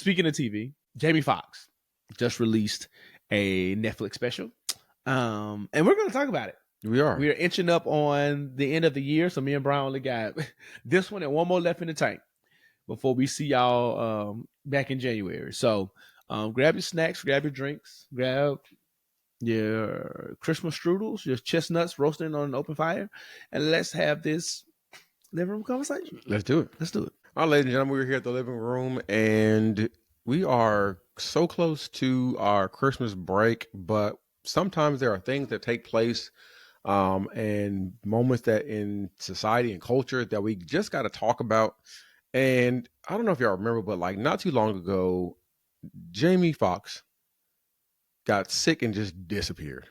speaking of TV, Jamie Foxx just released a Netflix special. And we're going to talk about it. We're inching up on the end of the year. So me and Bryan only got this one and one more left in the tank before we see y'all back in January. So grab your snacks, grab your drinks, grab your Christmas strudels, your chestnuts roasting on an open fire, and let's have this living room conversation. Let's do it. All right, ladies and gentlemen, we're here at the living room, and we are so close to our Christmas break, but sometimes there are things that take place and moments that in society and culture that we just got to talk about. And I don't know if y'all remember, but like not too long ago, Jamie Foxx got sick and just disappeared.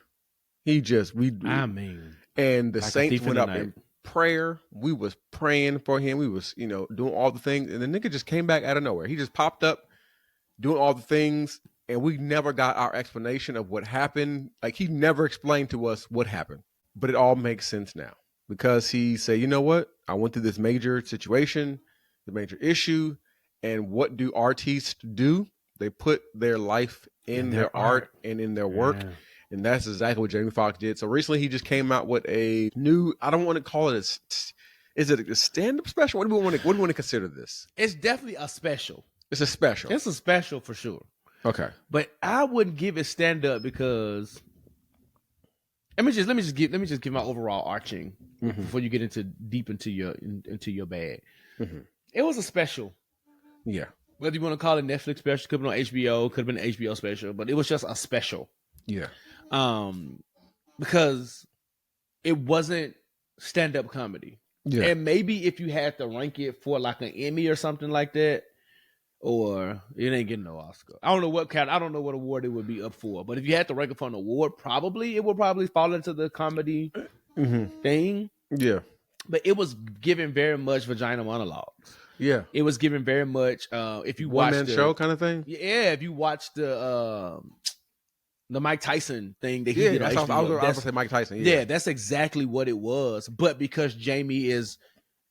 And the saints went up in prayer. We was praying for him. We was, doing all the things. And the nigga just came back out of nowhere. He just popped up doing all the things. And we never got our explanation of what happened. Like he never explained to us what happened. But it all makes sense now because he said, you know what? I went through this major situation, the major issue. And what do artists do? They put their life in their art and in their work. Yeah. And that's exactly what Jamie Foxx did. So recently he just came out with a new, I don't want to call it is it a stand-up special? What do we want to consider this? It's definitely a special. It's a special. It's a special for sure. Okay. But I wouldn't give it stand-up because let me just give my overall arching before you get deep into your bag. Mm-hmm. It was a special. Yeah. Whether you want to call it Netflix special, could have been on HBO, could have been an HBO special, but it was just a special. Yeah. Because it wasn't stand-up comedy. Yeah. And maybe if you had to rank it for like an Emmy or something like that, or it ain't getting no Oscar. I don't know what award it would be up for. But if you had to rank it for an award, it would probably fall into the comedy thing. Yeah. But it was given very much vagina monologues. Yeah. It was given very much if you watch one-man show kind of thing. Yeah, if you watch the Mike Tyson thing that he did on HBO. I was going to say Mike Tyson. Yeah, that's exactly what it was. But because Jamie is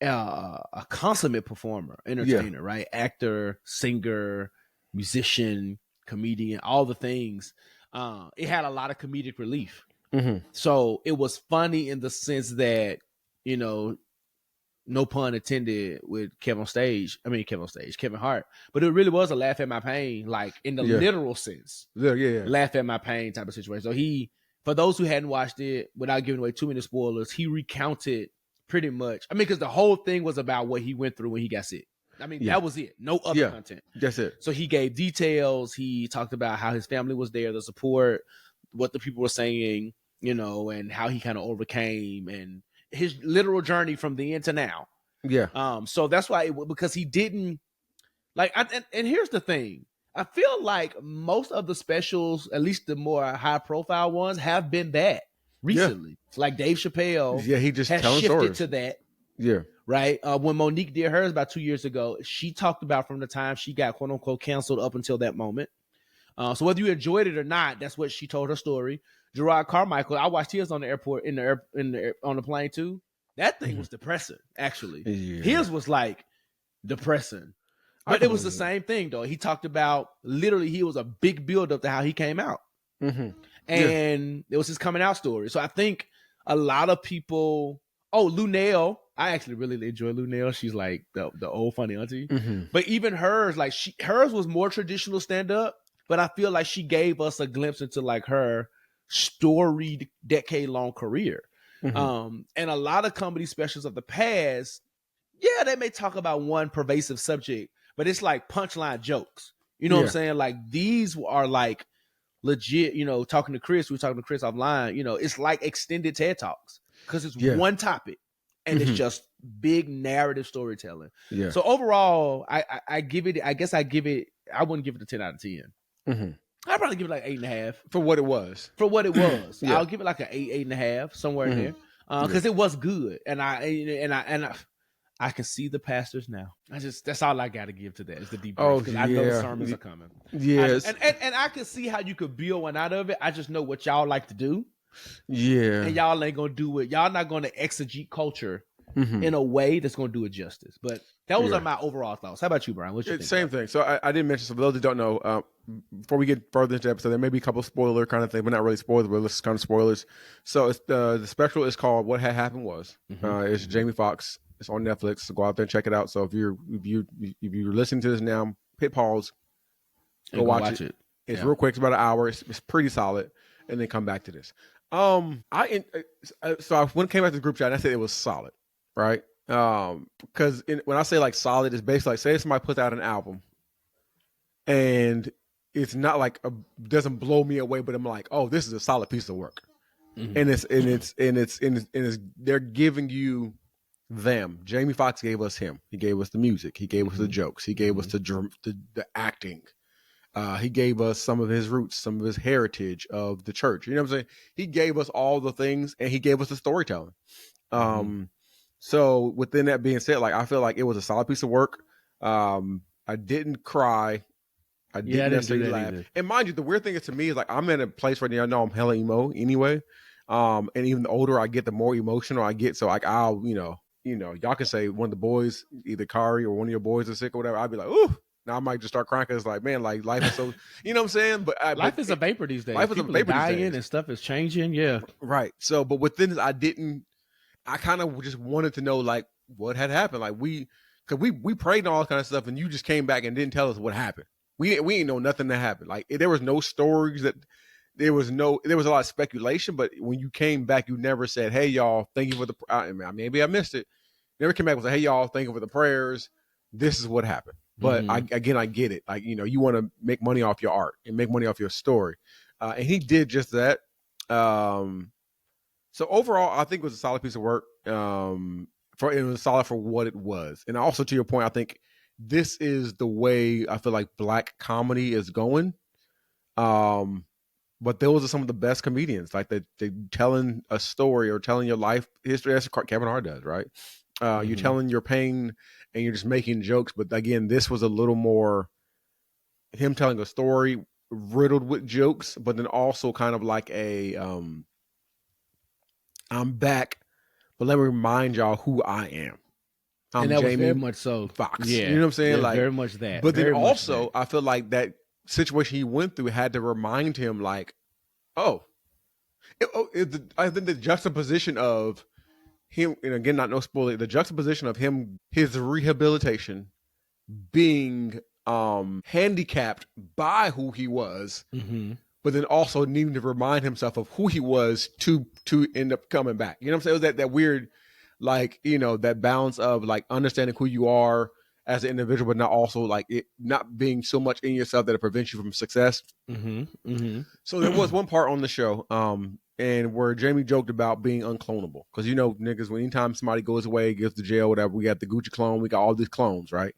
a consummate performer, entertainer, right? Actor, singer, musician, comedian, all the things. It had a lot of comedic relief. Mm-hmm. So it was funny in the sense that, no pun intended with Kevin Hart. But it really was a laugh at my pain, like in the literal sense. Yeah. Laugh at my pain type of situation. So for those who hadn't watched it, without giving away too many spoilers, he recounted pretty much. Because the whole thing was about what he went through when he got sick. That was it. No other content. That's it. So he gave details. He talked about how his family was there, the support, what the people were saying, and how he kind of overcame and his literal journey from the end to now. Yeah. So that's why because he didn't and here's the thing. I feel like most of the specials, at least the more high profile ones, have been that recently. Yeah. Like Dave Chappelle. Yeah, he just has telling shifted stories to that. Yeah. Right. When Monique did hers about 2 years ago, she talked about from the time she got quote unquote canceled up until that moment. So whether you enjoyed it or not, that's what she told her story. Gerard Carmichael, I watched his on the airport on the plane too. That thing was depressing, actually. Yeah. His was like depressing. But it was the same thing though. He talked about literally he was a big build up to how he came out. Mm-hmm. And it was his coming out story. So I think a lot of people, Lunel, I actually really enjoy Lunel. She's like the old funny auntie. Mm-hmm. But even hers, hers was more traditional stand-up, but I feel like she gave us a glimpse into like her storied decade-long career. Mm-hmm. And a lot of comedy specials of the past, they may talk about one pervasive subject, but it's like punchline jokes. You know what I'm saying? Like these are like legit, talking to Chris, we were talking to Chris offline, it's like extended TED Talks because it's one topic and it's just big narrative storytelling. Yeah. So overall, I give it, I wouldn't give it a 10 out of 10. Mm-hmm. I'd probably give it like 8.5 for what it was. I'll give it like an 8.5 somewhere in there because it was good, and I can see the pastors now. That's all I got to give to that is the deep because I know the sermons are coming. Yes, and I can see how you could build one out of it. I just know what y'all like to do. Yeah, and y'all ain't gonna do it. Y'all not gonna exegete culture in a way that's going to do it justice. But that was Yeah. my overall thoughts. How about you, Bryan? What you think? Same thing. So I didn't mention, so for those that don't know, before we get further into the episode, there may be a couple of spoiler kind of things, but not really spoilers, but it's kind of spoilers. So it's, the special is called What Had Happened Was. It's Jamie Foxx. It's on Netflix. So go out there and check it out. So if you're listening to this now, hit pause, go watch it. It's real quick. It's about an hour. It's pretty solid. And then come back to this. So when it came back to the group chat, I said it was solid, right? Because when I say like solid, it's basically like, say somebody puts out an album and it's not like doesn't blow me away, but I'm like, oh, this is a solid piece of work. And they're giving you them. Jamie Foxx gave us him. He gave us the music. He gave us the jokes. He gave us the acting. He gave us some of his roots, some of his heritage of the church. You know what I'm saying? He gave us all the things, and he gave us the storytelling. So within that being said, like, I feel like it was a solid piece of work. I didn't cry. I didn't necessarily laugh. Either. And mind you, the weird thing is to me is like, I'm in a place right now. I know I'm hella emo anyway. And even the older I get, the more emotional I get. So like, I'll, y'all can say one of the boys, either Kari or one of your boys is sick or whatever. I'd be like, ooh. Now I might just start crying because it's like, man, like life is so, you know what I'm saying? But life is a vapor these days. Life is a vapor these days. And stuff is changing. Yeah. Right. So, but within this, I kind of just wanted to know like what had happened. Like we prayed and all that kind of stuff, and you just came back and didn't tell us what happened. We ain't know nothing that happened. Like there was no stories there was a lot of speculation, but when you came back, you never said, hey y'all, thank you for the, maybe I missed it. Never came back and said, hey y'all, thank you for the prayers. This is what happened. But I get it. Like, you want to make money off your art and make money off your story. And he did just that. So overall, I think it was a solid piece of work. It was solid for what it was. And also to your point, I think this is the way I feel like Black comedy is going. But those are some of the best comedians. Like they telling a story or telling your life history. That's what Kevin Hart does, right? You're telling your pain and you're just making jokes. But again, this was a little more him telling a story riddled with jokes, but then also kind of like a I'm back, but let me remind y'all who I am. And that Jamie was very much so. Foxx. Yeah. You know what I'm saying? Like very much that. But then also, I feel like that situation he went through had to remind him like, I think the juxtaposition of him, and again, not no spoiler, the juxtaposition of him, his rehabilitation being handicapped by who he was, but then also needing to remind himself of who he was to end up coming back. You know what I'm saying? It was that weird, like, that balance of like understanding who you are as an individual, but not also like it not being so much in yourself that it prevents you from success. So there was one part on the show, and where Jamie joked about being unclonable. Because, niggas, anytime somebody goes away, goes to jail, whatever, we got the Gucci clone, we got all these clones, right?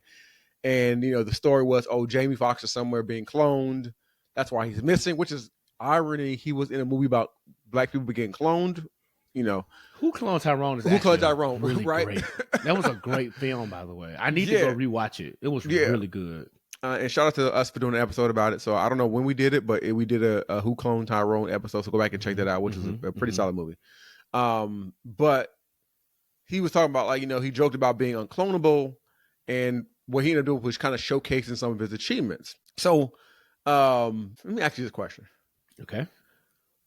And, the story was, Jamie Foxx is somewhere being cloned. That's why he's missing, which is irony. He was in a movie about Black people getting cloned, Who Cloned Tyrone is Who Cloned Tyrone, really right? Great. That was a great film, by the way. I need to go rewatch it. It was really good. And shout out to us for doing an episode about it. So I don't know when we did it, but we did a Who Cloned Tyrone episode. So go back and check that out, which is a pretty solid movie. But he was talking about, like, he joked about being unclonable, and what he ended up doing was kind of showcasing some of his achievements. So let me ask you this question. Okay.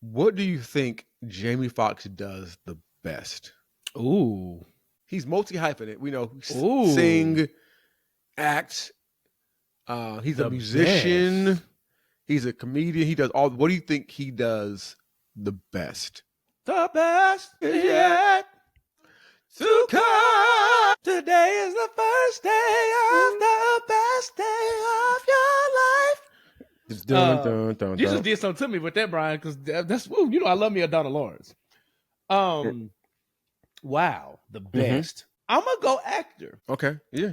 What do you think Jamie Foxx does the best? Ooh. He's multi-hyphenate. We know sing, act. He's a musician. Best. He's a comedian. He does all. What do you think he does the best? The best is yet to come. Today is the first day of the best day of your life. You just did something to me with that, Bryan, because that's I love me a Donna Lawrence. Wow, the best. I'm gonna go actor. Okay, yeah.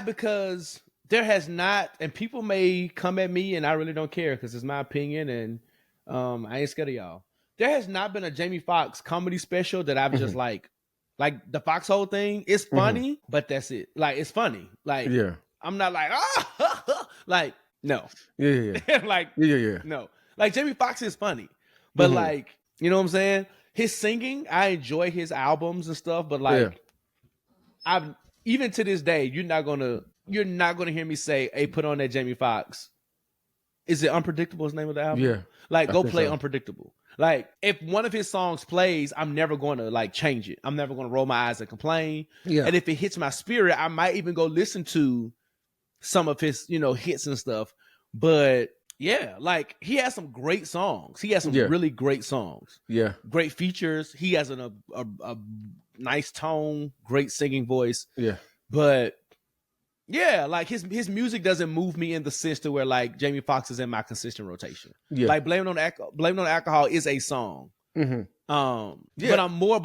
Because there has not, and people may come at me, and I really don't care because it's my opinion, and I ain't scared of y'all. There has not been a Jamie Foxx comedy special that I've just like the Foxhole thing. It's funny, but that's it. Like, it's funny. Like, I'm not like like. No. Yeah. Like, yeah. No. Like, Jamie Foxx is funny. But like, you know what I'm saying? His singing, I enjoy his albums and stuff, but like I've even to this day, you're not gonna hear me say, "Hey, put on that Jamie Foxx." Is it Unpredictable? Is the name of the album? Yeah. Like, go play so. Unpredictable. Like, if one of his songs plays, I'm never going to like change it. I'm never going to roll my eyes and complain. Yeah. And if it hits my spirit, I might even go listen to some of his, hits and stuff. But yeah, like he has some great songs. He has some really great songs. Yeah. Great features. He has a nice tone, great singing voice. Yeah. But yeah, like his music doesn't move me in the sense to where like Jamie Foxx is in my consistent rotation. Yeah. Like Blame It on Alcohol is a song. Mm-hmm. But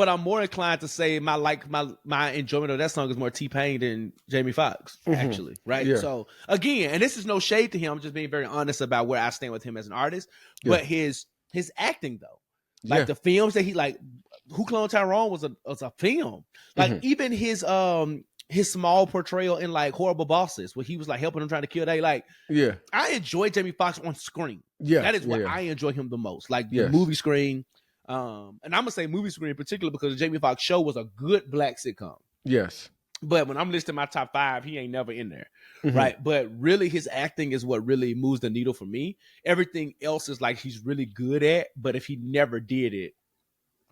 I'm more inclined to say my enjoyment of that song is more T-Pain than Jamie Foxx, actually, right? Yeah. So again, and this is no shade to him, I'm just being very honest about where I stand with him as an artist. But his acting though, like the films that he like, Who Cloned Tyrone was a film. Like even his small portrayal in like Horrible Bosses, where he was like helping him trying to kill they like. Yeah, I enjoy Jamie Foxx on screen. Yeah, that is what I enjoy him the most. Like the movie screen. And I'm gonna say movie screen in particular because the Jamie Foxx Show was a good black sitcom. Yes. But when I'm listing my top 5, he ain't never in there. Right. But really his acting is what really moves the needle for me. Everything else is like he's really good at, but if he never did it,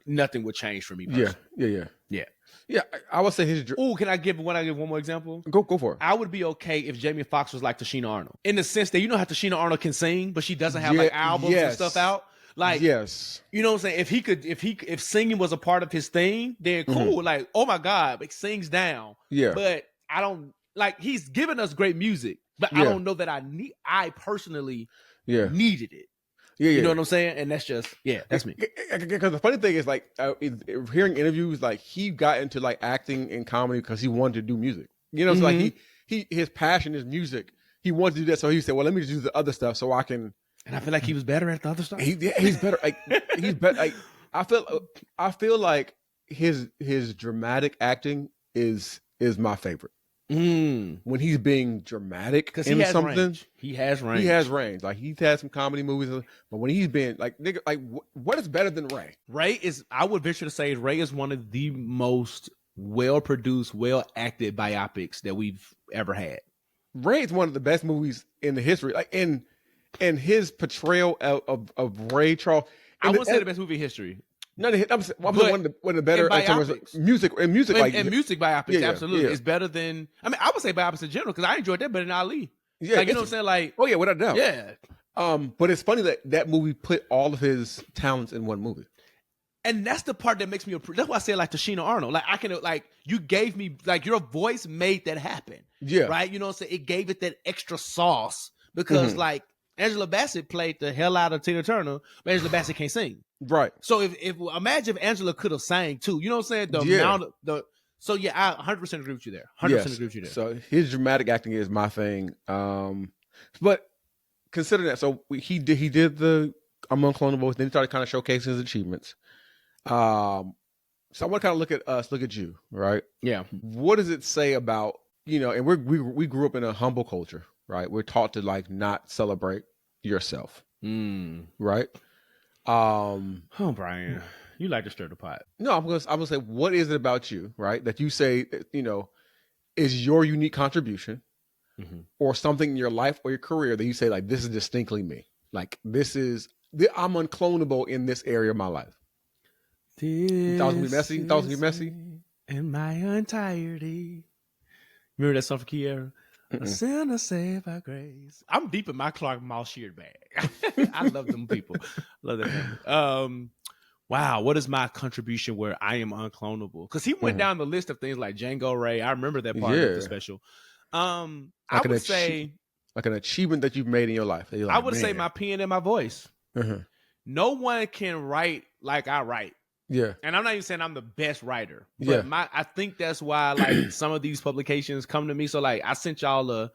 nothing would change for me personally. Yeah. I would say his. Oh, can I give one more example? Go for it. I would be okay if Jamie Foxx was like Tashina Arnold, in the sense that you know how Tashina Arnold can sing, but she doesn't have like albums and stuff out. Like, you know what I'm saying? If singing was a part of his thing, then cool. Like, oh my God, like sings down. Yeah. But I don't like. He's given us great music, but I don't know that I personally needed it. You know what I'm saying? And that's just, that's me. Because the funny thing is, like, hearing interviews, like, he got into, like, acting and comedy because he wanted to do music. You know, so, like, his passion is music. He wanted to do that, so he said, well, let me just do the other stuff so I can... And I feel like he was better at the other stuff. He's better. Like, he's better. Like, I feel like his dramatic acting is my favorite. When he's being dramatic in something, range. He has range. He has range. Like he's had some comedy movies, but when he's been like nigga, like what is better than Ray? Ray is. I would venture to say Ray is one of the most well produced, well acted biopics that we've ever had. Ray is one of the best movies in the history. Like in his portrayal of Ray Charles. I wouldn't say the best movie in history. No, I'm one of the better in terms of music and music biopics. Absolutely, it's better than. I mean, I would say biopics in general because I enjoyed that better than Ali. Yeah, like you know what I'm saying. Like, oh yeah, without a doubt. Yeah. But it's funny that movie put all of his talents in one movie. And that's the part that makes me. That's why I say like Tashina Arnold. Like I can like you gave me like your voice made that happen. Yeah. Right. You know what I'm saying? It gave it that extra sauce because like Angela Bassett played the hell out of Tina Turner, but Angela Bassett can't sing. Right. So if imagine if Angela could have sang too, you know what I'm saying? The amount of the. So yeah, I 100% agree with you there. 100% agree with you there. So his dramatic acting is my thing. But consider that. So he did the Unclonable. Then he started kind of showcasing his achievements. So I want to kind of look at you, right? Yeah. What does it say about and we grew up in a humble culture, right? We're taught to like not celebrate yourself, right? Oh, Bryan, you like to stir the pot. No, I'm gonna say, what is it about you, right? That you say, is your unique contribution or something in your life or your career that you say like, this is distinctly me. Like I'm unclonable in this area of my life. You thought it was gonna be messy? In my entirety. Remember that song for Kiera? A sinner saved by grace. I'm deep in my Clark Malsheard bag. I love them people. Love them. Wow, what is my contribution where I am unclonable? Because he went down the list of things like Django Ray. I remember that part of the special. I would say like an achievement that you've made in your life. Like, I would say my pen and my voice. No one can write like I write. Yeah. And I'm not even saying I'm the best writer, but I think that's why like some of these publications come to me. So like I sent y'all an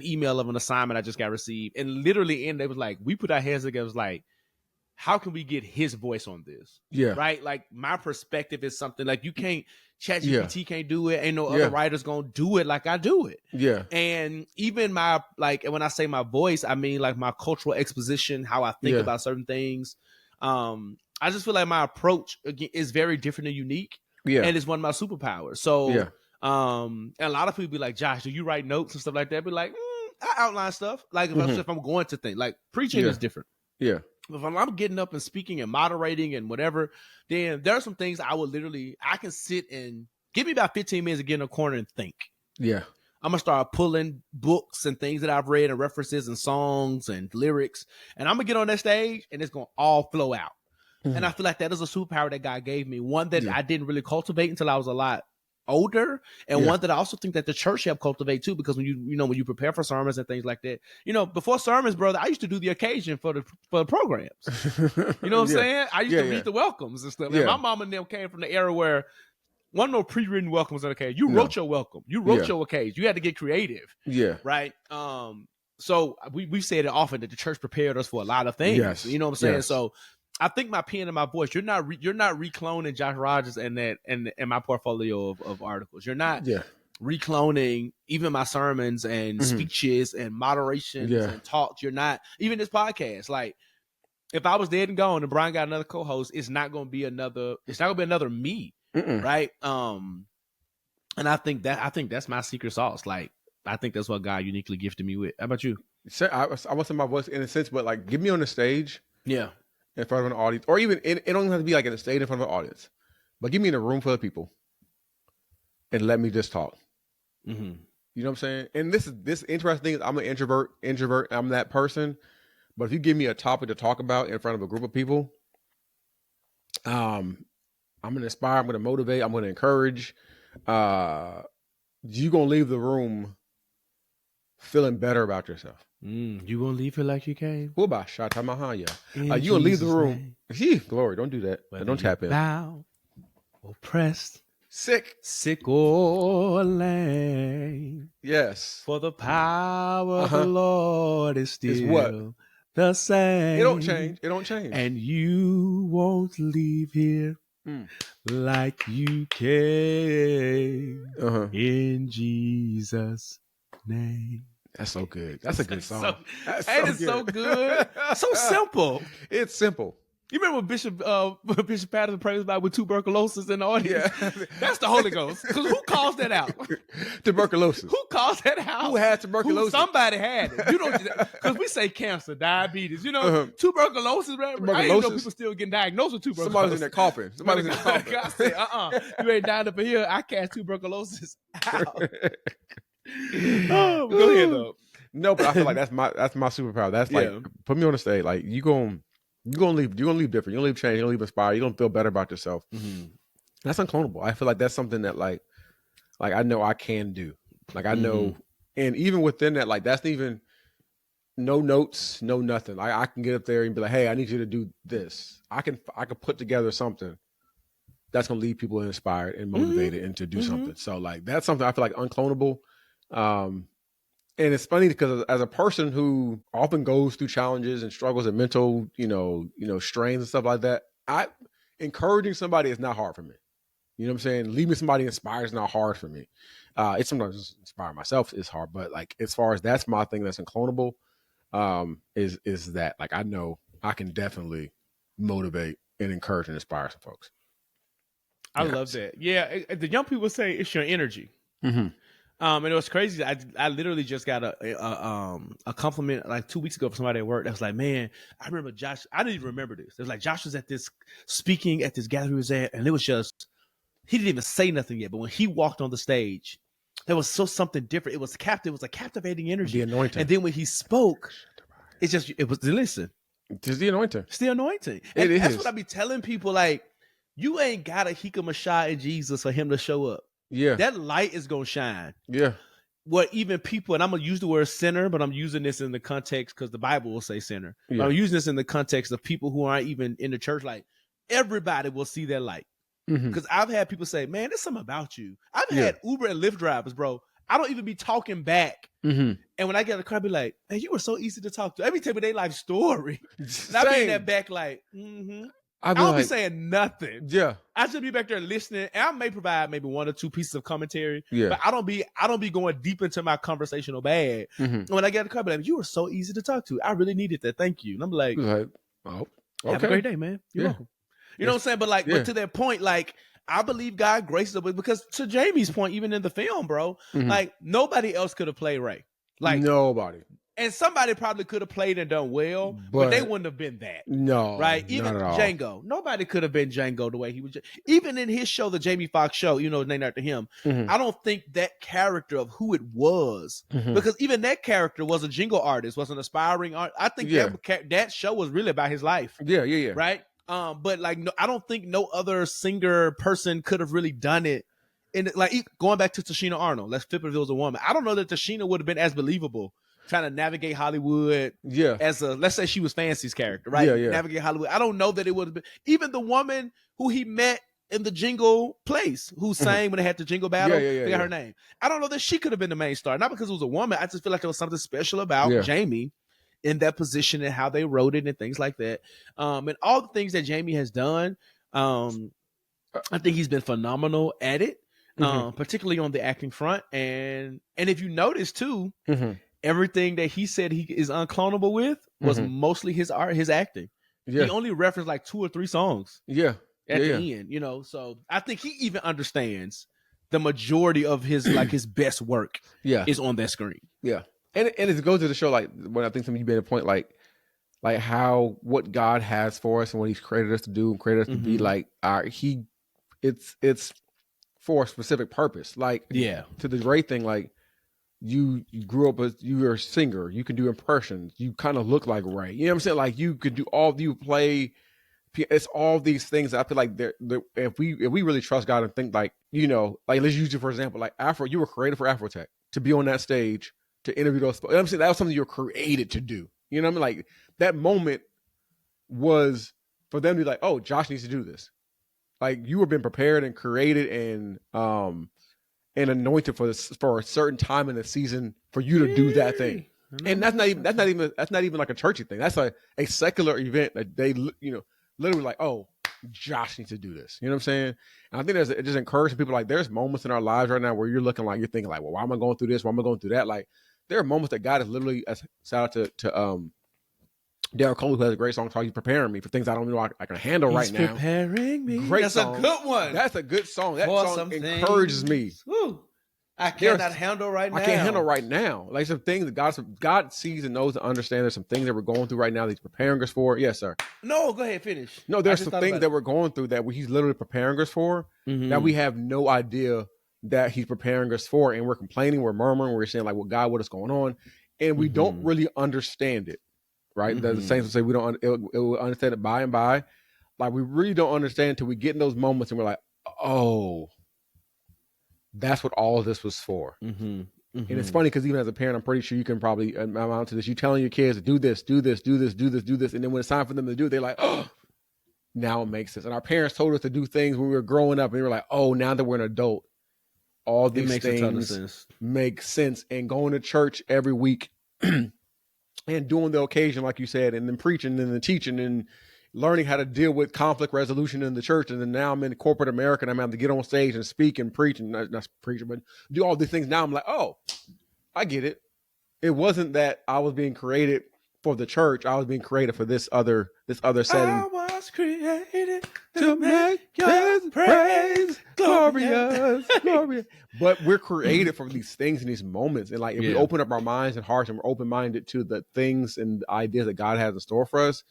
email of an assignment I just got received, and literally they was like, we put our heads together. It was like, how can we get his voice on this? Yeah. Right. Like my perspective is something like you can't, ChatGPT can't do it. Ain't no other writers gonna do it like I do it. Yeah. And even my, like, when I say my voice, I mean like my cultural exposition, how I think about certain things. I just feel like my approach again is very different and unique. Yeah. And it's one of my superpowers. So And a lot of people be like, Josh, do you write notes and stuff like that? Be like, I outline stuff. Like if I'm going to think, like preaching is different. Yeah. If I'm getting up and speaking and moderating and whatever, then there are some things I can sit and give me about 15 minutes to get in a corner and think. Yeah. I'm going to start pulling books and things that I've read and references and songs and lyrics. And I'm going to get on that stage and it's going to all flow out. And I feel like that is a superpower that God gave me. One that I didn't really cultivate until I was a lot older, and one that I also think that the church helped cultivate too, because when you prepare for sermons and things like that, before sermons, brother, I used to do the occasion for the programs. You know what I'm saying? I used to read the welcomes and stuff. And my mom and them came from the era where one no pre-written welcomes on the occasion. You wrote your welcome. You wrote your occasion. You had to get creative. Yeah. Right. So we said it often that the church prepared us for a lot of things. Yes. You know what I'm saying? Yes. So I think my pen and my voice, you're not recloning Josh Rodgers and my portfolio of articles. You're not recloning even my sermons and speeches and moderations and talks. You're not even this podcast. Like if I was dead and gone and Bryan got another co-host, it's not going to be another me. Right. And I think that's my secret sauce. Like I think that's what God uniquely gifted me with. How about you? I want my voice in a sense, but like give me on the stage. Yeah. In front of an audience, or even it don't have to be like in a stage in front of an audience, but give me in a room full of people and let me just talk. You know what I'm saying? And this interesting thing is I'm an introvert. I'm that person. But if you give me a topic to talk about in front of a group of people, I'm going to inspire, I'm going to motivate, I'm going to encourage. You're going to leave the room feeling better about yourself. You gonna leave it like you came? You gonna leave the room. Glory, don't do that. Don't tap in. Bow, oppressed, sick or lame. Yes. For the power of the Lord is still the same. It don't change. And you won't leave here like you came. In Jesus' name. That's so good. That's a good song. So good. So simple. It's simple. You remember Bishop Patterson prays about with tuberculosis in the audience? Yeah. That's the Holy Ghost. Because who calls that out? Tuberculosis. Who calls that out? Who had tuberculosis? Somebody had it. Because we say cancer, diabetes. Tuberculosis. Right? I didn't know people still getting diagnosed with tuberculosis. Somebody's in there coughing. I said, you ain't dying up in here. I cast tuberculosis out. Go ahead though. No, but I feel like that's my superpower. That's like put me on the stage. Like you're gonna leave different. You're gonna leave changed. You're gonna leave inspired. You're gonna feel better about yourself. That's unclonable. I feel like that's something that like I know I can do. Like I know, and even within that, like that's even no notes, no nothing. I can get up there and be like, hey, I need you to do this. I can put together something that's gonna leave people inspired and motivated and to do something. So like that's something I feel like unclonable. And it's funny because as a person who often goes through challenges and struggles and mental, strains and stuff like that, encouraging somebody is not hard for me. You know what I'm saying? Leaving somebody inspired is not hard for me. It's sometimes inspire myself is hard, but like as far as that's my thing that's unclonable, is that like I know I can definitely motivate and encourage and inspire some folks. I love that. Yeah, the young people say it's your energy. And it was crazy. I literally just got a compliment like 2 weeks ago from somebody at work that was like, man, I remember Josh. I didn't even remember this. It was like Josh was at this speaking at this gathering he was at, and it was just, he didn't even say nothing yet. But when he walked on the stage, there was something different. It was a captivating energy. The anointing. And then when he spoke, it was listen. It's the anointing. It's the anointing. And that's what I be telling people. Like, you ain't got a Hika Mashah in Jesus for him to show up. Yeah. That light is going to shine. Yeah. What even people, and I'm going to use the word sinner, but I'm using this in the context because the Bible will say sinner. Yeah. I'm using this in the context of people who aren't even in the church. Like, everybody will see that light. Because I've had people say, man, there's something about you. I've had Uber and Lyft drivers, bro. I don't even be talking back. And when I get in the car, I be like, man, you were so easy to talk to. Every time of their life story. And I be in that back like, I don't be saying nothing. Yeah. I just be back there listening. And I may provide maybe 1 or 2 pieces of commentary. Yeah. But I don't be going deep into my conversational bag. And when I get in the car, I be like, you were so easy to talk to. I really needed that. Thank you. And I'm like, oh, okay. Have a great day, man. You're welcome. You know what I'm saying? But like, but to that point, like, I believe God graces us because to Jamie's point, even in the film, bro, like nobody else could have played Ray. Like nobody. And somebody probably could have played and done well, but they wouldn't have been that. No, right? Even not at all. Django. Nobody could have been Django the way he was. Even in his show, the Jamie Foxx show, named after him, I don't think that character of who it was, because even that character was a jingle artist, was an aspiring art. I think that show was really about his life. Yeah. Right? But like, no, I don't think no other singer person could have really done it. And like going back to Tashina Arnold, let's flip it if it was a woman. I don't know that Tashina would have been as believable trying to navigate Hollywood as let's say she was Fancy's character, right? Navigate Hollywood. I don't know that it would have been. Even the woman who he met in the jingle place, who sang when they had the jingle battle, forget her name. I don't know that she could have been the main star. Not because it was a woman. I just feel like there was something special about Jamie in that position and how they wrote it and things like that. And all the things that Jamie has done, I think he's been phenomenal at it, particularly on the acting front. And if you notice too, everything that he said he is unclonable with was mostly his art, his acting. He only referenced like 2 or 3 songs. At the end, so I think he even understands the majority of his like his best work is on that screen. And it goes to the show, like when I think some of you made a point, like how what God has for us and what He's created us to do and created us to be, like it's for a specific purpose. Like to the Ray thing, like you grew up as you're a singer, you can do impressions, you kind of look like Ray. You know what I'm saying? Like you could do you play. It's all these things that I feel like if we really trust God and think like like let's use it for example, like you were created for Afrotech to be on that stage to interview those. You know what I'm saying? That was something you were created to do. You know what I mean? Like that moment was for them to be like, oh, Josh needs to do this. Like you were being prepared and created and anointed for a certain time in the season for you to do that thing. And that's not even like a churchy thing. That's a secular event that they literally like, oh, Josh needs to do this. You know what I'm saying? And I think it just encourages people, like there's moments in our lives right now where you're thinking like, well, why am I going through this? Why am I going through that? Like there are moments that God is literally, shout out to Daryl Cole, who has a great song called "He's Preparing Me" for things I don't know I can handle right now. He's preparing me. Great That's song. a good one. That's a good song. That song encourages me. Woo. I cannot handle right now. I can't handle right now. Like some things that God sees and knows and understands. There's some things that we're going through right now that He's preparing us for. Yes, sir. No, go ahead, finish. No, there's some things that we're going through that He's literally preparing us for that we have no idea that He's preparing us for, and we're complaining, we're murmuring, we're saying like, "Well, God, what is going on?" And we don't really understand it. Right? The saints will say we don't. It will understand it by and by. Like we really don't understand until we get in those moments and we're like, "Oh, that's what all of this was for." And it's funny because even as a parent, I'm pretty sure you can probably amount to this. You telling your kids to do this, do this, do this, do this, do this, and then when it's time for them to do it, they're like, "Oh, now it makes sense." And our parents told us to do things when we were growing up, and we were like, "Oh, now that we're an adult, all these things make sense." And going to church every week. And doing the occasion, like you said, and then preaching and then teaching and learning how to deal with conflict resolution in the church. And then now I'm in corporate America and I'm having to get on stage and speak and preach and not preach, but do all these things. Now I'm like, oh, I get it. It wasn't that I was being created for the church. I was being created for this other setting. I was created to make your praise glorious. But we're created for these things and these moments. And like, if we open up our minds and hearts and we're open-minded to the things and the ideas that God has in store for us,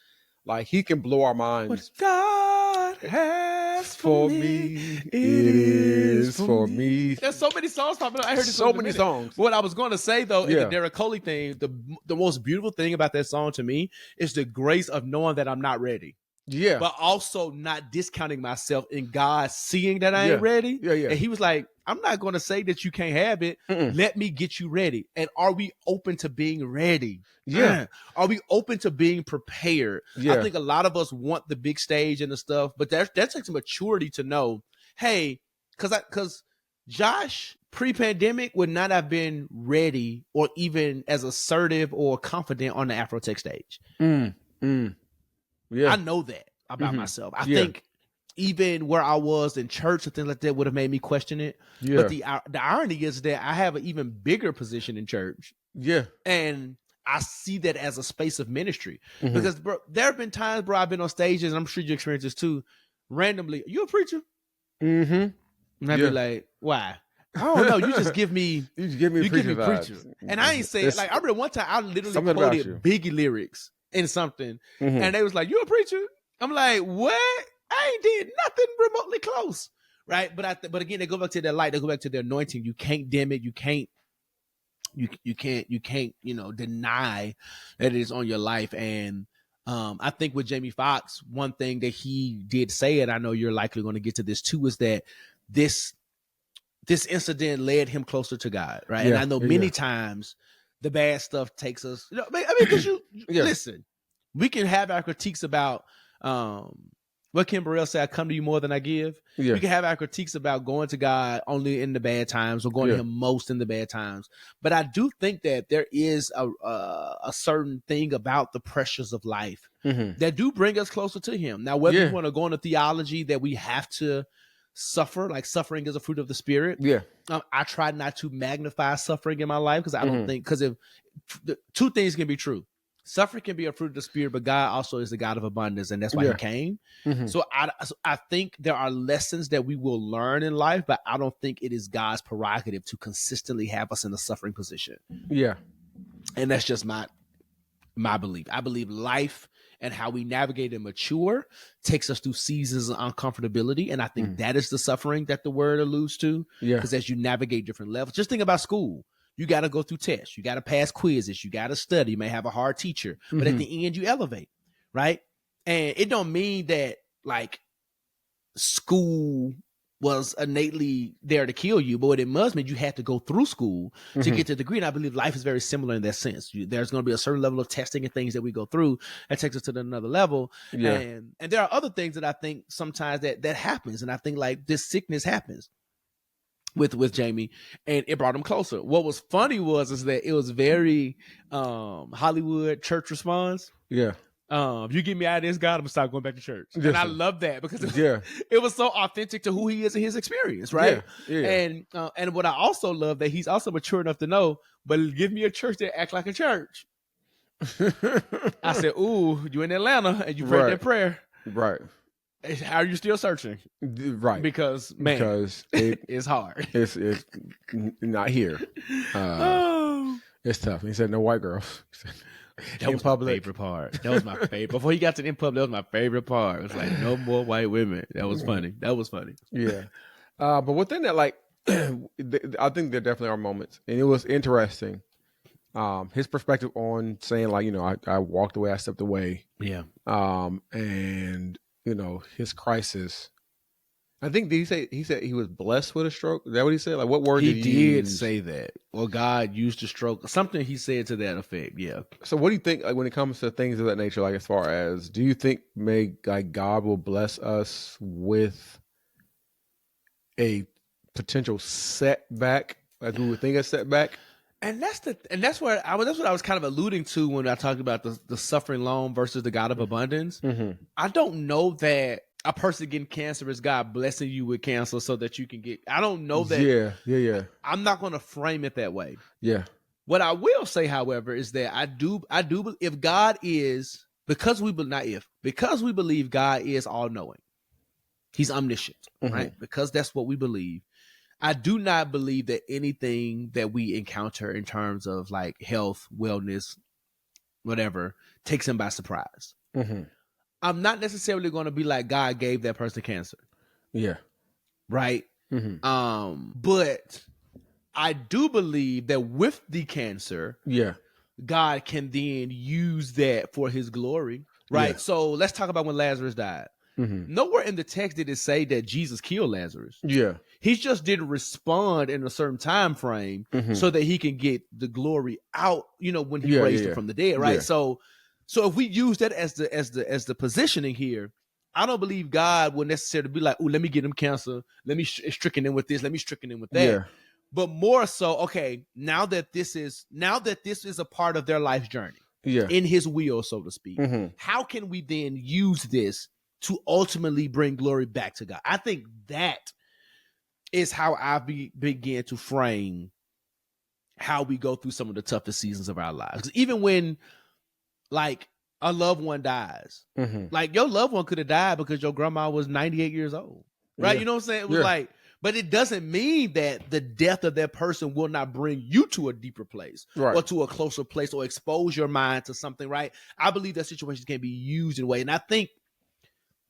like He can blow our minds. What God has for me, it is for me. There's so many songs popping up. I heard so many songs. What I was going to say though, in the Derek Coley thing, the most beautiful thing about that song to me is the grace of knowing that I'm not ready. But also not discounting myself in God seeing that I ain't ready. And He was like, I'm not going to say that you can't have it. Let me get you ready. And are we open to being ready? Are we open to being prepared? I think a lot of us want the big stage and the stuff, but that takes maturity to know, hey, because Josh pre-pandemic would not have been ready or even as assertive or confident on the Afrotech stage. I know that about myself. I think even where I was in church and things like that would have made me question it. But the irony is that I have an even bigger position in church. And I see that as a space of ministry. Because bro, there have been times, bro, I've been on stages, and I'm sure you experience this too, randomly. You a preacher? Mm-hmm. And I'd be like, why? I don't know. You just give me You just give me preacher vibes. And I ain't saying, like, I remember one time I literally quoted Biggie lyrics in something. Mm-hmm. And they was like, you a preacher? I'm like, what? I ain't did nothing remotely close. Right. But again, they go back to their light. They go back to their anointing. You can't dim it. You can't, deny that it is on your life. And I think with Jamie Foxx, one thing that he did say, and I know you're likely going to get to this too, is that this incident led him closer to God, right? Yeah, and I know many times the bad stuff takes us, because listen, we can have our critiques about what Kim Burrell said, I come to you more than I give. Yeah. We can have our critiques about going to God only in the bad times or going to him most in the bad times. But I do think that there is a certain thing about the pressures of life that do bring us closer to him. Now, whether you want to go into theology that we have to suffer, like suffering is a fruit of the spirit. Yeah. I try not to magnify suffering in my life because I don't think, because if two things can be true. Suffering can be a fruit of the spirit, but God also is the God of abundance, and that's why he came. So I think there are lessons that we will learn in life, but I don't think it is God's prerogative to consistently have us in a suffering position. Yeah. And that's just my belief. I believe life and how we navigate and mature takes us through seasons of uncomfortability. And I think that is the suffering that the word alludes to. Yeah. Because as you navigate different levels, just think about school. You got to go through tests. You got to pass quizzes. You got to study. You may have a hard teacher, but at the end you elevate, right? And it don't mean that like school was innately there to kill you, but what it must mean you had to go through school to get to the degree. And I believe life is very similar in that sense. There's going to be a certain level of testing and things that we go through that takes us to another level. Yeah. And there are other things that I think sometimes that happens. And I think like this sickness happens with Jamie, and it brought him closer. What was funny is that it was very Hollywood church response. Yeah. If you get me out of this, God, I'm gonna start going back to church. And I love that because it was so authentic to who he is in his experience, right? Yeah. And what I also love that he's also mature enough to know, but give me a church that act like a church. I said, ooh, you in Atlanta and you prayed that prayer. Right. How are you still searching? Right. Because it's hard. It's not here. It's tough. He said no white girls. That was my favorite part. That was my favorite. Before he got to the in public, that was my favorite part. It was like no more white women. That was funny. Yeah. But within that, like, I think there definitely are moments, and it was interesting. His perspective on saying like, I walked away, I stepped away. Yeah. And his crisis. I think he said he was blessed with a stroke. Is that what he said? Like, what word did he use? He did say that. Well, God used a stroke. Something he said to that effect. Yeah. So, what do you think? Like, when it comes to things of that nature, like as far as, do you think God will bless us with a potential setback, as we would think a setback? And that's what I was kind of alluding to when I talked about the suffering long versus the God of abundance. I don't know that a person getting cancer is God blessing you with cancer so that you can get. I don't know that. Yeah. I'm not going to frame it that way. Yeah. What I will say, however, is that I do if God is, because we believe God is all knowing, he's omniscient, right? Because that's what we believe. I do not believe that anything that we encounter in terms of like health, wellness, whatever, takes him by surprise. I'm not necessarily going to be like God gave that person cancer. Yeah. Right. But I do believe that with the cancer, God can then use that for his glory. Right. Yeah. So let's talk about when Lazarus died. Nowhere in the text did it say that Jesus killed Lazarus. Yeah. He just didn't respond in a certain time frame so that he can get the glory out, when he raised him from the dead, right? Yeah. So if we use that as the positioning here, I don't believe God will necessarily be like, oh, let me get him cancer. Let me stricken him with this. Let me stricken him with that. Yeah. But more so, okay, now that this is a part of their life's journey, in his will, so to speak, how can we then use this to ultimately bring glory back to God? I think that is how I begin to frame how we go through some of the toughest seasons of our lives. 'Cause even when, like, a loved one dies, like, your loved one could have died because your grandma was 98 years old. right? Yeah. You know what I'm saying? It was like, but it doesn't mean that the death of that person will not bring you to a deeper place or to a closer place or expose your mind to something, right? I believe that situations can be used in a way. And I think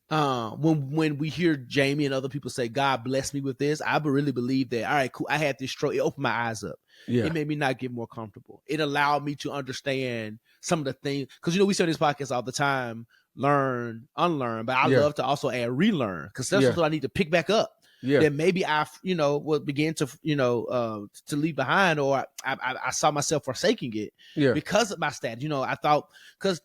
when we hear Jamie and other people say, God bless me with this, I really believe that, all right, cool, I had this stroke. It opened my eyes up. Yeah. It made me not get more comfortable. It allowed me to understand some of the things. Because, we say on this podcast all the time, learn, unlearn. But I love to also add relearn. Because that's what I need to pick back up. Yeah. That maybe I, will begin to, to leave behind, or I saw myself forsaking it because of my status. I thought, because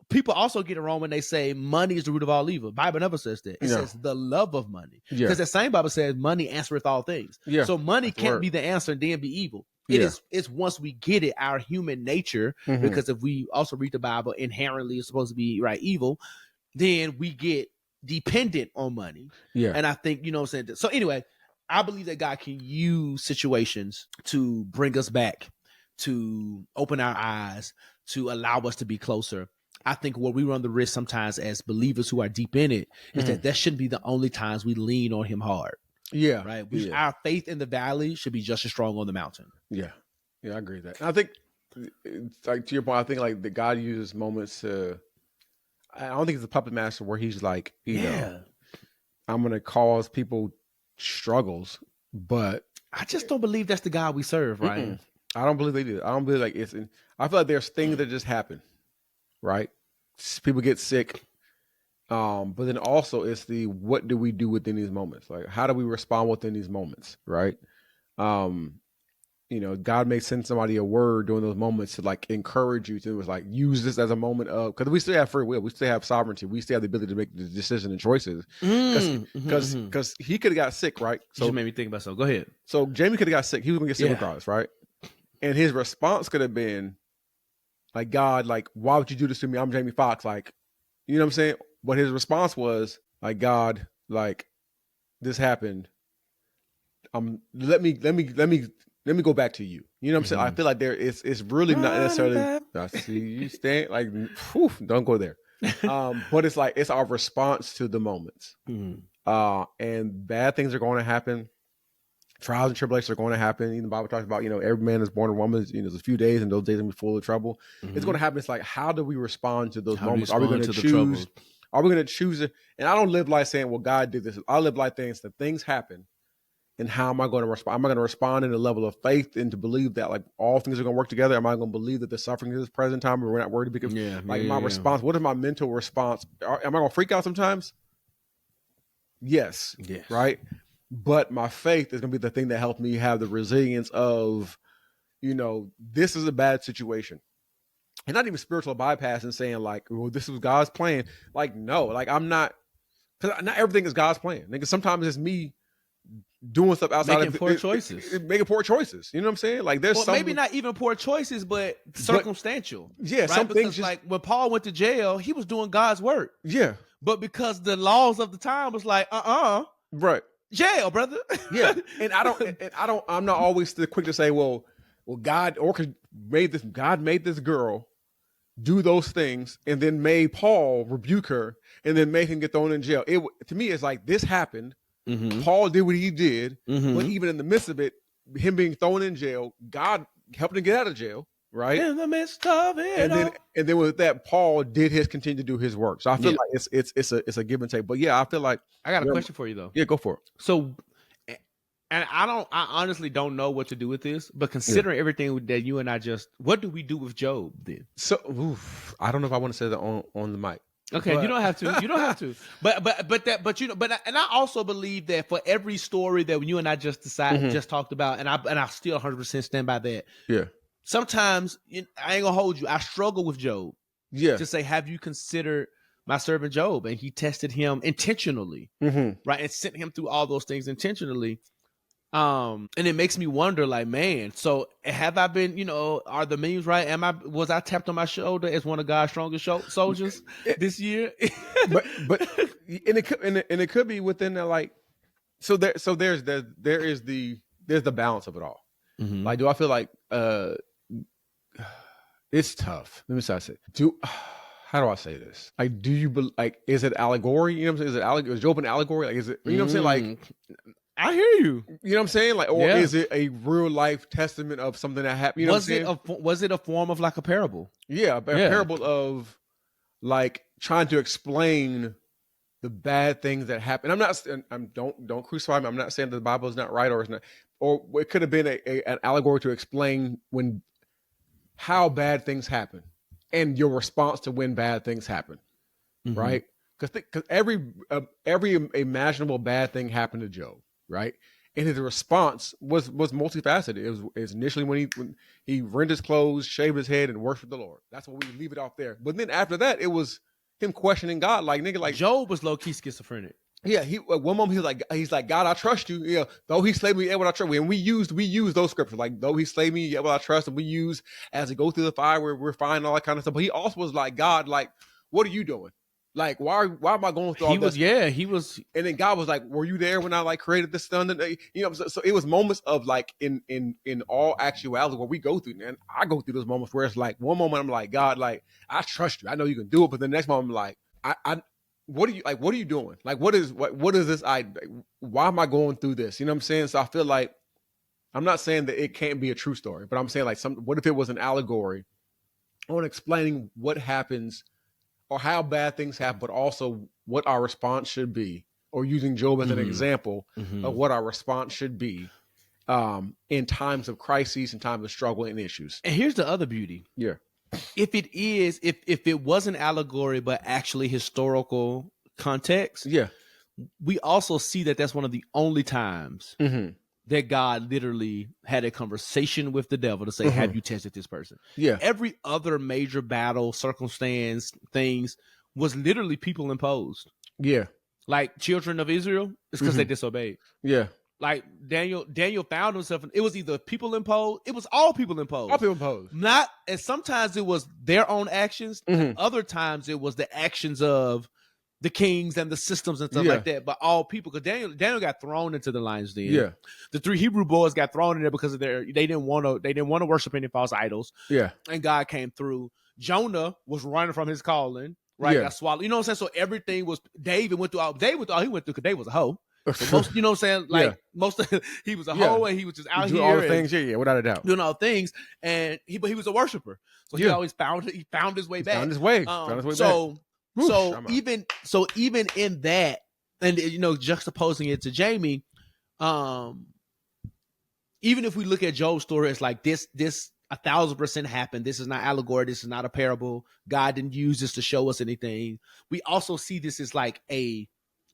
people also get it wrong when they say money is the root of all evil. Bible never says that. It says the love of money. Because the same Bible says money answereth all things. Yeah. So money can't be the answer and then be evil. It's once we get it, our human nature, because if we also read the Bible, inherently it's supposed to be evil, then we get dependent on money. Yeah. And I think, what I'm saying? So anyway, I believe that God can use situations to bring us back, to open our eyes, to allow us to be closer. I think where we run the risk sometimes as believers who are deep in it is that shouldn't be the only times we lean on him hard. Yeah. Right. Our faith in the valley should be just as strong on the mountain. Yeah. Yeah, I agree with that. And I think, like, to your point, I think like that God uses moments to, I don't think it's a puppet master where he's like, you know, I'm going to cause people struggles, but I just don't believe that's the God we serve, right? I don't believe they do. I don't believe like I feel like there's things that just happen, right? People get sick. But then also it's what do we do within these moments? Like, how do we respond within these moments, right? God may send somebody a word during those moments to like encourage you to like use this as a moment of, because we still have free will, we still have sovereignty, we still have the ability to make the decision and choices. Because he could have got sick, right? So you just made me think about something. Go ahead. So Jamie could have got sick. He was gonna get sick regardless, right? And his response could have been like, God, like, why would you do this to me? I'm Jamie Foxx, like, you know what I'm saying? But his response was like, God, like, this happened. Let me go back to you. You know what I'm saying? I feel like it's really not necessarily. I see you stand like, whew, don't go there. But it's like it's our response to the moments. And bad things are going to happen. Trials and tribulations are going to happen. Even the Bible talks about, every man is born a woman. There's a few days, and those days are going to be full of trouble. It's going to happen. It's like, how do we respond to those moments? Are we going to choose? Are we going to choose it? And I don't live life saying, well, God did this. I live life saying that things happen. And how am I going to respond? Am I going to respond in a level of faith and to believe that like all things are going to work together? Am I going to believe that the suffering is present time and we're not worried? Because my response, what is my mental response? Am I going to freak out sometimes? Yes. Right. But my faith is going to be the thing that helps me have the resilience of, this is a bad situation. And not even spiritual bypass and saying like, well, this was God's plan. Like, no, like I'm not, because not everything is God's plan. Because sometimes it's me doing stuff outside making poor choices. Making poor choices. You know what I'm saying? Like there's maybe not even poor choices, but circumstantial. Yeah, some things just, like when Paul went to jail, he was doing God's work. Yeah. But because the laws of the time was like, right. Jail, brother. Yeah. I'm not always quick to say, well, God made this girl do those things and then made Paul rebuke her and then made him get thrown in jail. To me, it's like this happened. Paul did what he did, but even in the midst of it, him being thrown in jail, God helped him get out of jail, right? In the midst of it, and then with that, Paul did continue to do his work. So I feel like it's a give and take. But yeah, I feel like I got a question for you though. Yeah, go for it. So, and I honestly don't know what to do with this, but considering everything that you and I what do we do with Job then? So I don't know if I want to say that on the mic. Okay, you don't have to. You don't have to. And I also believe that for every story that you and I just talked about, and I still 100% stand by that. Yeah. Sometimes I ain't gonna hold you. I struggle with Job. Yeah. To say, have you considered my servant Job? And he tested him intentionally, right, and sent him through all those things intentionally. And it makes me wonder, like, man, so have I been, are the memes right? Was I tapped on my shoulder as one of God's strongest soldiers this year? but it could be within that, like, there's the balance of it all. Like, do I feel like it's tough? Let me say it. how do I say this? Like, do you like? Is it allegory? You know what I'm saying? Is it allegory? Is Job an allegory? Like, is it? You know what I'm saying? Like, I hear you. You know what I'm saying? Like, or is it a real life testament of something that happened? You know what I'm saying? Was it a form of like a parable? Yeah, a parable of like trying to explain the bad things that happen. Don't crucify me. I'm not saying that the Bible is not right or it's not, or it could have been an allegory to explain how bad things happen and your response to when bad things happen, right? Because every imaginable bad thing happened to Job, right? And his response was multifaceted. It was initially when he rent his clothes, shaved his head, and worshiped the Lord. That's what we leave it off there. But then after that, it was him questioning God, like nigga, like Job was low key schizophrenic. Yeah, he one moment he's like God, I trust you. Yeah, though he slayed me, yet will I trust. And we use those scriptures, like though he slayed me, yet will I trust. And we use as it go through the fire, we're finding all that kind of stuff. But he also was like, God, like, what are you doing? Like, why am I going through all this? He was. And then God was like, were you there when I like created this sun? You know, so it was moments of like in all actuality where we go through, and I go through those moments where it's like one moment I'm like, God, like I trust you, I know you can do it, but the next moment I'm like, what are you doing? Like, what is this? Why am I going through this? You know what I'm saying? So I feel like I'm not saying that it can't be a true story, but I'm saying like what if it was an allegory on explaining what happens or how bad things happen, but also what our response should be, or using Job as an example of what our response should be in times of crises and times of struggle and issues. And here's the other beauty. Yeah. If it was an allegory, but actually historical context, yeah, we also see that that's one of the only times that God literally had a conversation with the devil to say, have you tested this person? Yeah. Every other major battle, circumstance, things was literally people imposed. Yeah. Like children of Israel, it's because they disobeyed. Yeah. Like Daniel found himself, it was either people imposed, it was all people imposed. All people imposed. And sometimes it was their own actions, and other times it was the actions of the kings and the systems and stuff like that, but all people, because Daniel got thrown into the lion's den. Yeah. The 3 Hebrew boys got thrown in there because of they didn't want to worship any false idols. Yeah. And God came through. Jonah was running from his calling, right? Yeah. Got swallowed. You know what I'm saying? So everything was David went through all he went through because David was a hoe. So most, you know what I'm saying? Like most of he was a hoe and he was just out here all the things, without a doubt. Doing all things. And he was a worshiper. So he always found his way back. Found his way back. So even in that, and juxtaposing it to Jamie, even if we look at Job's story, it's like this 1,000% happened. This is not allegory. This is not a parable. God didn't use this to show us anything. We also see this as like a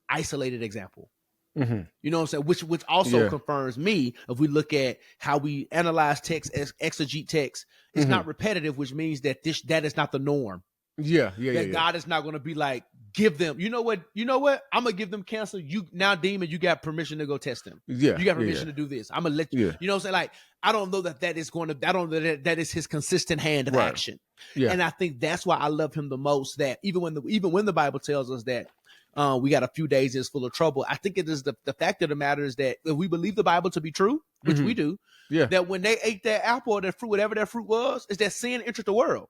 isolated example. You know what I'm saying? Which also confirms me, if we look at how we analyze text, exegete text, it's not repetitive, which means that that is not the norm. God is not going to be like, give them, you know what? I'm going to give them cancer. You now, demon, you got permission to go test them. You got permission to do this. I'm going to let you, you know what I'm saying? Like, I don't know that is going to, I don't know that is his consistent hand of action. And I think that's why I love him the most, that even when the Bible tells us that we got a few days is full of trouble, I think it is the fact of the matter is that if we believe the Bible to be true, which we do, that when they ate that apple or that fruit, whatever that fruit was, is that sin entered the world.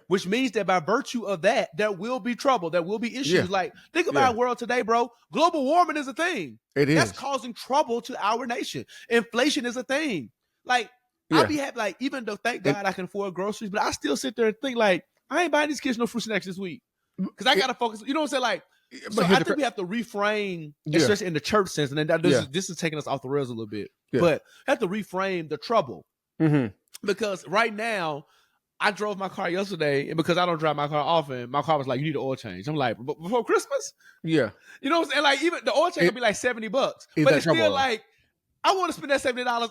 Which means that by virtue of that, there will be trouble. There will be issues. Like, think about our world today, bro. Global warming is a thing. It is. That's causing trouble to our nation. Inflation is a thing. Like, I'll be happy, like, even though, thank God, I can afford groceries, but I still sit there and think, like, I ain't buying these kids no fruit snacks this week. Because I got to focus. You know what I'm saying? Like, so I think we have to reframe, especially in the church sense. And then this is taking us off the rails a little bit. But have to reframe the trouble. Because right now, I drove my car yesterday, and because I don't drive my car often, my car was like, you need an oil change. I'm like, but before Christmas? You know what I'm saying? Like, even the oil change would be like $70. But it's still like, I want to spend that $70.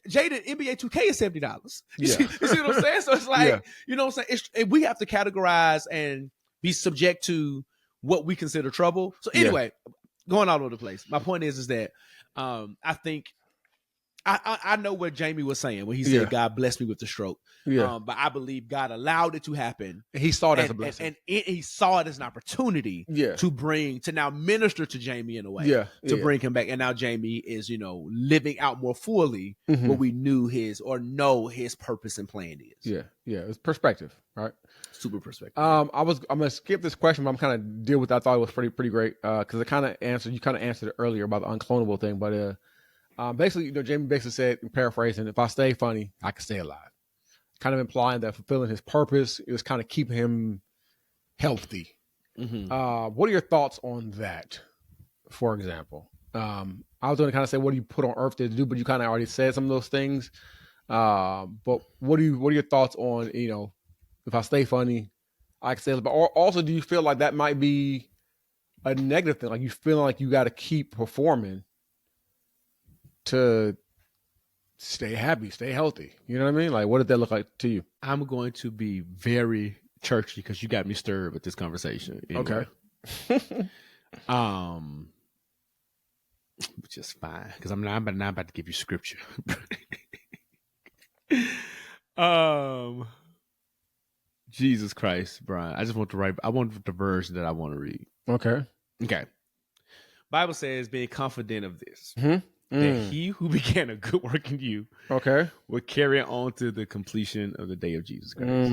Jada, NBA 2K is $70. You see what I'm saying? So it's like, you know what I'm saying? We have to categorize and be subject to what we consider trouble. So anyway, going all over the place. My point is that I think I know what Jamie was saying when he said God blessed me with the stroke. Yeah. But I believe God allowed it to happen. He saw it as a blessing. And he saw it as an opportunity to now minister to Jamie in a way. To bring him back. And now Jamie is, living out more fully what we know his purpose and plan is. Yeah. Yeah. It's perspective, right? Super perspective. I'm gonna skip this question, but I'm kind of deal with it. I thought it was pretty great. Because you kind of answered it earlier about the unclonable thing, but basically, Jamie basically said, paraphrasing, if I stay funny, I can stay alive. Kind of implying that fulfilling his purpose is kind of keeping him healthy. What are your thoughts on that, for example? I was going to kind of say, what do you put on earth to do? But you kind of already said some of those things. But what are your thoughts on, if I stay funny, I can stay alive? But also, do you feel like that might be a negative thing? Like you feel like you got to keep performing to stay happy, stay healthy. You know what I mean? Like, what did that look like to you? I'm going to be very churchy because you got me stirred with this conversation. Anyway. Okay. Which is fine because I'm not about to give you scripture. Jesus Christ, Bryan. I want the version that I want to read. Okay. Bible says, being confident of this. That he who began a good work in you will carry it on to the completion of the day of Jesus Christ.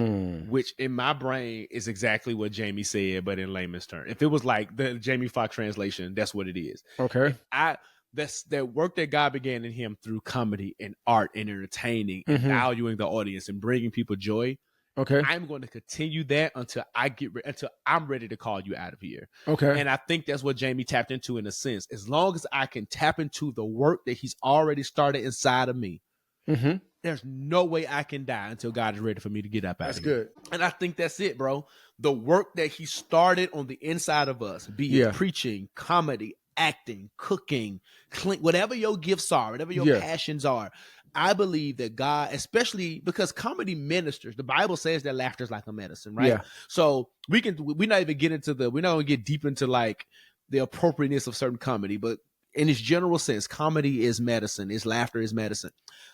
Which in my brain is exactly what Jamie said, but in layman's terms. If it was like the Jamie Foxx translation, that's what it is. Okay. That's that work that God began in him through comedy and art and entertaining and valuing the audience and bringing people joy. Okay. I'm going to continue that until I'm ready to call you out of here. Okay. And I think that's what Jamie tapped into in a sense. As long as I can tap into the work that he's already started inside of me, there's no way I can die until God is ready for me to get up out of here. That's good. And I think that's it, bro. The work that he started on the inside of us, be it preaching, comedy, acting, cooking, whatever your gifts are, whatever your passions are, I believe that God, especially because comedy ministers, the Bible says that laughter is like a medicine, right? Yeah. So we're not going to get deep into like the appropriateness of certain comedy, but in its general sense, comedy is medicine, laughter is medicine.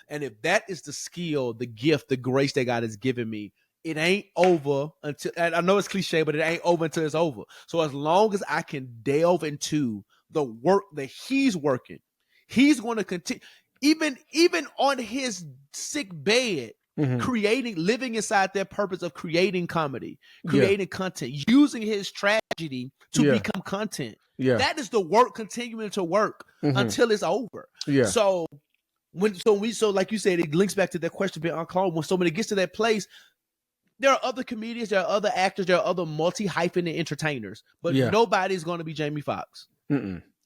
And if that is the skill, the gift, the grace that God has given me, it ain't over until, and I know it's cliche, but it ain't over until it's over. So as long as I can delve into the work that he's working, he's going to continue. Even on his sick bed, living inside that purpose of creating comedy, creating content, using his tragedy to become content. Yeah. That is the work continuing to work until it's over. Yeah. So like you said, it links back to that question being unclonable. When it gets to that place, there are other comedians, there are other actors, there are other multi-hyphenate entertainers, but nobody's going to be Jamie Foxx.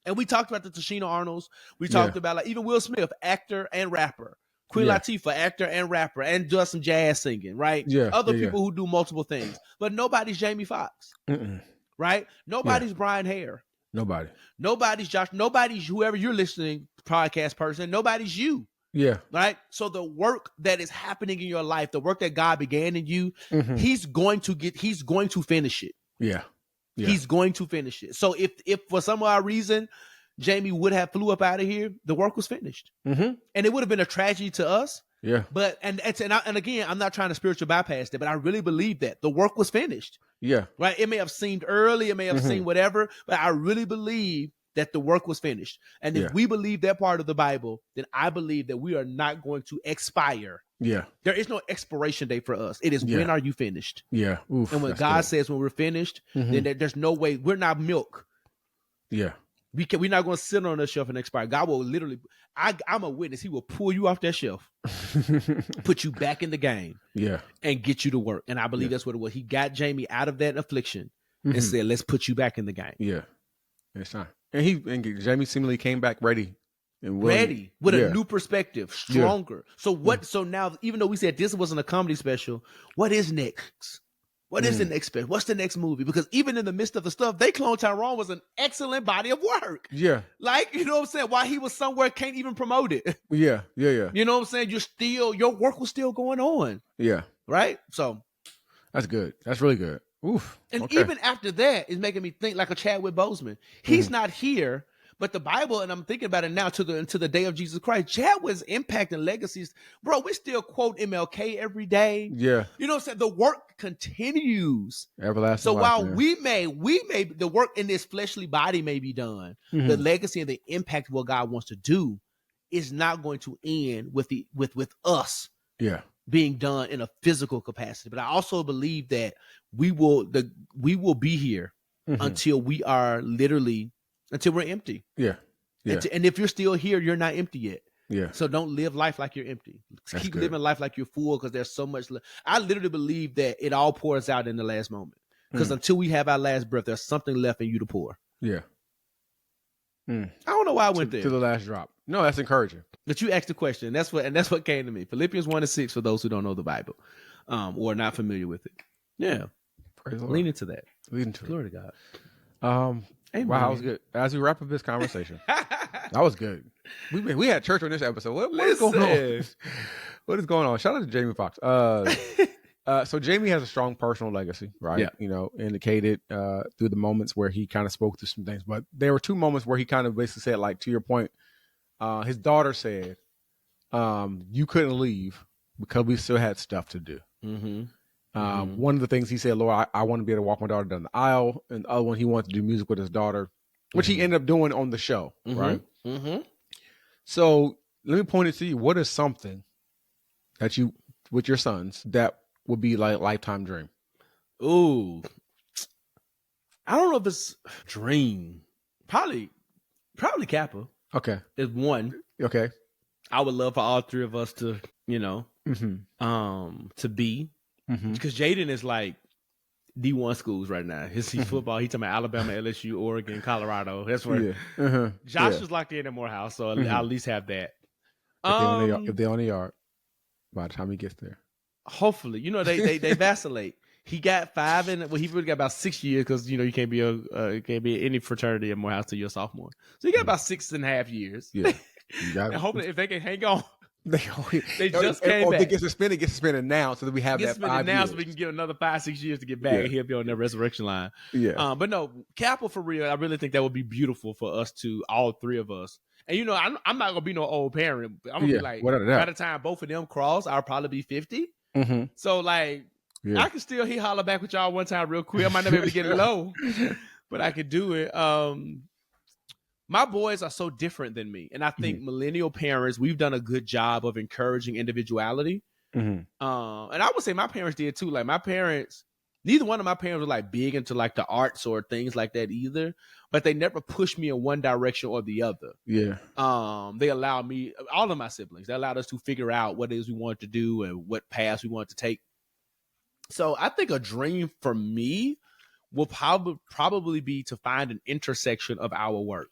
And we talked about the Tashina Arnolds. We talked about like even Will Smith, actor and rapper. Queen Latifah, actor and rapper, and does some jazz singing, right? Yeah. Other people who do multiple things. But nobody's Jamie Foxx. Right? Nobody's Bryan Haire. Nobody's Josh. Nobody's whoever you're listening, podcast person. Nobody's you. Yeah. Right? So the work that is happening in your life, the work that God began in you, he's going to finish it. Yeah. Yeah. He's going to finish it. So if for some odd reason Jamie would have flew up out of here, the work was finished, and it would have been a tragedy to us. Yeah. But and again, I'm not trying to spiritual bypass that, but I really believe that the work was finished. Yeah. Right. It may have seemed early, it may have seemed whatever, but I really believe that the work was finished. And if we believe that part of the Bible, then I believe that we are not going to expire. Yeah. There is no expiration date for us. It is when are you finished? Yeah. Oof, and when God says when we're finished, then there's no way. We're not milk. Yeah. We're not going to sit on the shelf and expire. God will literally, I'm a witness. He will pull you off that shelf, put you back in the game, and get you to work. And I believe that's what it was. He got Jamie out of that affliction and said, let's put you back in the game. Yeah. It's time. And Jamie seemingly came back ready. And ready with a new perspective, stronger. Yeah. So now, even though we said this wasn't a comedy special, what is next? What is the next special? What's the next movie? Because even in the midst of the stuff, They Clone Tyrone was an excellent body of work. Yeah. Like, you know what I'm saying? While he was somewhere, can't even promote it. Yeah. You know what I'm saying? Your work was still going on. Yeah. Right? So. That's good. That's really good. Oof. And even after that, it's making me think like a Chadwick Boseman. He's not here, But the Bible, and I'm thinking about it now to the day of Jesus Christ, Chad was impacting legacies. Bro, we still quote MLK every day. Yeah. You know what I'm saying? The work continues. Everlasting So life, while man. we may, the work in this fleshly body may be done, the legacy and the impact of what God wants to do is not going to end with us being done in a physical capacity. But I also believe that we will be here until we are literally, until we're empty. Yeah. And if you're still here, you're not empty yet. Yeah. So don't live life like you're empty. That's Keep good. living life like you're full, because there's so much. I literally believe that it all pours out in the last moment. Because until we have our last breath, there's something left in you to pour. Yeah. I don't know why I went there. To the last drop. No, that's encouraging. But you asked the question. That's what came to me. Philippians 1-6 for those who don't know the Bible, or not familiar with it. Yeah. Praise the Lord. Lean into that. Glory to God. Wow, that was good. As we wrap up this conversation, that was good. We had church on this episode. What is going on? What is going on? Shout out to Jamie Foxx. So Jamie has a strong personal legacy, right? Yeah. You know, indicated through the moments where he kind of spoke to some things. But there were two moments where he kind of basically said, like, to your point, his daughter said, you couldn't leave because we still had stuff to do. One of the things he said, Lord, I want to be able to walk my daughter down the aisle. And the other one, he wanted to do music with his daughter, which he ended up doing on the show, right? So let me point it to you. What is something that you, with your sons, that would be like a lifetime dream? Ooh. I don't know if it's dream. Probably Kappa. Okay. Is one. Okay. I would love for all three of us to, to be. Because Jaden is like D1 schools right now. He's football. He's talking about Alabama, LSU, Oregon, Colorado. That's where Josh is locked in at Morehouse, so I'll at least have that. If they're on the yard, by the time he gets there. Hopefully. They vacillate. He got 5 and he really got about 6 years, because you can't be any fraternity at Morehouse till you're a sophomore. So he got about 6.5 years. Yeah. And hopefully if they can hang on. They just came back. They get suspended now, so that we have that 5 years. So we can get another 5-6 years to get back, and he'll be on that resurrection line. Yeah. But no, Kappa, for real, I really think that would be beautiful for us to, all three of us. And I'm not gonna be no old parent. I'm gonna be like, by the time both of them cross, I'll probably be 50. So like, I can still holler back with y'all one time real quick. I might not be able to get it low, but I could do it. My boys are so different than me. And I think millennial parents, we've done a good job of encouraging individuality. And I would say my parents did too. Like my parents, neither one of my parents were like big into like the arts or things like that either, but they never pushed me in one direction or the other. Yeah. They allowed me, all of my siblings, they allowed us to figure out what it is we wanted to do and what paths we wanted to take. So I think a dream for me will probably be to find an intersection of our work.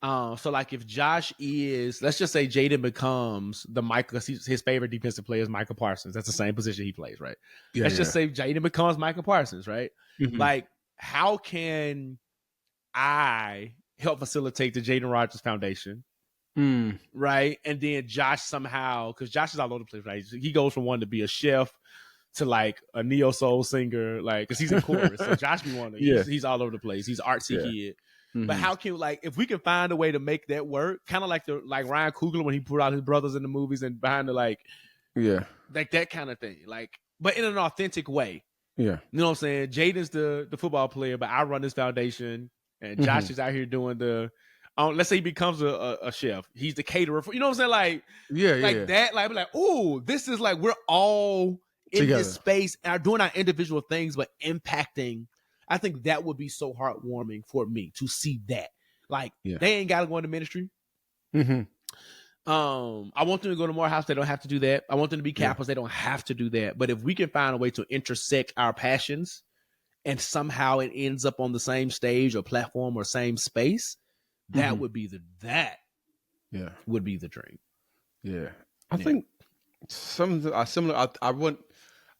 So like if Josh is, let's just say Jaden becomes the Michael, his favorite defensive player is Michael Parsons. That's the same position he plays, right? Let's just say Jaden becomes Michael Parsons, right? Like, how can I help facilitate the Jaden Rodgers Foundation? Right? And then Josh somehow, because Josh is all over the place, right? He goes from wanting to be a chef to like a neo soul singer, like, because he's in chorus. So Josh be one. He's all over the place. He's artsy kid. But how can, like, if we can find a way to make that work, kind of like Ryan Coogler when he put out his brothers in the movies and behind the like that kind of thing, like, but in an authentic way. Yeah, you know what I'm saying? Jaden's the football player, but I run this foundation, and Josh is out here doing the. Let's say he becomes a chef. He's the caterer for, you know what I'm saying? Like, that. Like, like, oh, this is like we're all in together. This space and are doing our individual things, but impacting. I think that would be so heartwarming for me to see that. Like, they ain't got to go into ministry. I want them to go to Morehouse. They don't have to do that. I want them to be Kappas. They don't have to do that. But if we can find a way to intersect our passions and somehow it ends up on the same stage or platform or same space, that would be would be the dream. Yeah. I think something similar. I want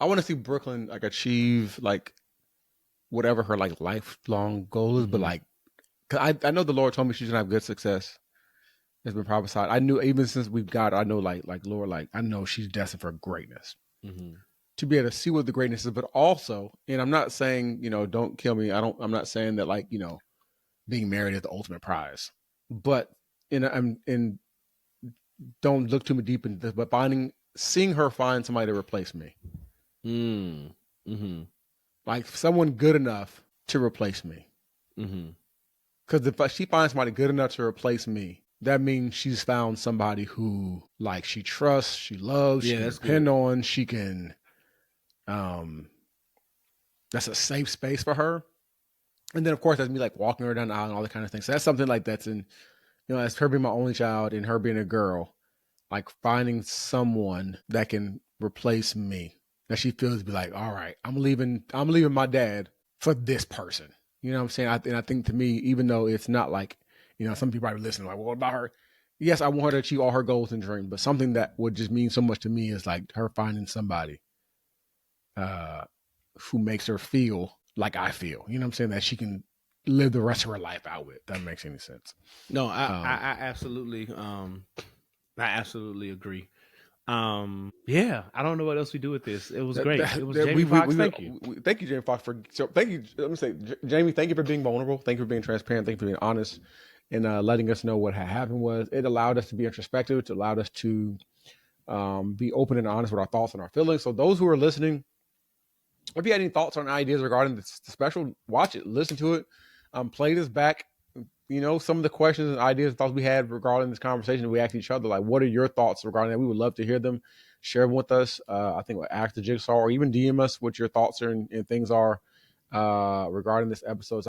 to see Brooklyn like achieve like whatever her like lifelong goal is, but like, cause I know the Lord told me she's gonna have good success. It's been prophesied. I knew even since we've got, I know like Lord, like I know she's destined for greatness. To be able to see what the greatness is, but also, and I'm not saying, don't kill me. I'm not saying that like, being married is the ultimate prize. But in don't look too deep into this, but seeing her find somebody to replace me. Mm-hmm. Like someone good enough to replace me. Because if she finds somebody good enough to replace me, that means she's found somebody who like she trusts, she loves, she can depend on, she can that's a safe space for her. And then of course that's me like walking her down the aisle and all that kind of thing. So that's something like that's in, as her being my only child and her being a girl, like finding someone that can replace me, that she feels to be like, all right, I'm leaving my dad for this person. You know what I'm saying? And I think to me, even though it's not like, some people probably listening like, well, what about her? Yes, I want her to achieve all her goals and dreams, but something that would just mean so much to me is like her finding somebody who makes her feel like I feel. You know what I'm saying? That she can live the rest of her life out with. If that makes any sense. No, I absolutely agree. Yeah, I don't know what else we do with this. It was great. It was Jamie Foxx. Thank you. Thank you, Jamie Foxx, thank you. Let me say, Jamie, thank you for being vulnerable. Thank you for being transparent. Thank you for being honest and letting us know what had happened. It allowed us to be introspective. It allowed us to be open and honest with our thoughts and our feelings. So those who are listening, if you had any thoughts or ideas regarding the special, watch it, listen to it, play this back. Some of the questions and ideas and thoughts we had regarding this conversation, we asked each other, like, what are your thoughts regarding that? We would love to hear them. Share them with us. I think we'll ask the Jigsaw or even DM us what your thoughts and things are regarding this episode.